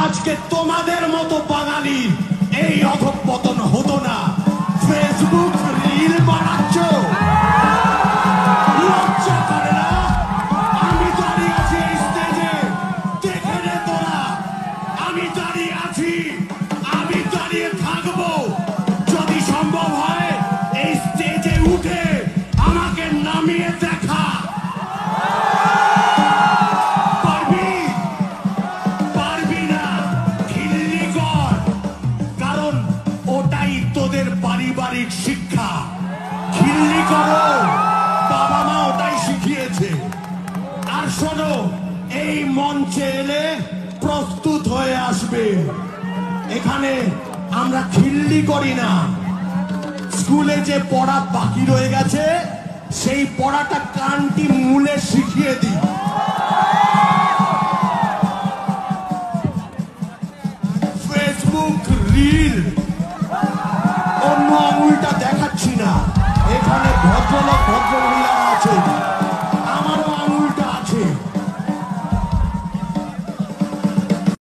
আজকে তোমাদের মতো বাঙালি এই অধঃপতন হতো না। ফেসবুক রিল বানাচ্ছ, লজ্জা করে না? আমি দাঁড়িয়ে আছি এই স্টেজে, দেখে নে তোরা। আমি দাঁড়িয়ে আছি, আমি দাঁড়িয়ে থাকবো। যদি সম্ভব হয় এই স্টেজে উঠে আমাকে নামিয়ে দেখা। পারবি না, খিল্লি কর, কারণ ওটাই তোদের পারিবারিক শিক্ষা। খিল্লি করো, বাবা মা ওটাই শিখিয়েছে। আর শোনো, এই মঞ্চে এলে প্রস্তুত হয়ে আসবে। এখানে আমরা খিল্লি করি না, স্কুলে যে পড়া বাকি রয়ে গেছে সেই পড়াটা কানটি মূলে শিখিয়ে দিই। ফেসবুক রিল অন্য আঙুলটা দেখাচ্ছি না, এখানে ভদ্রলোক ভদ্রমহিলারা আছে।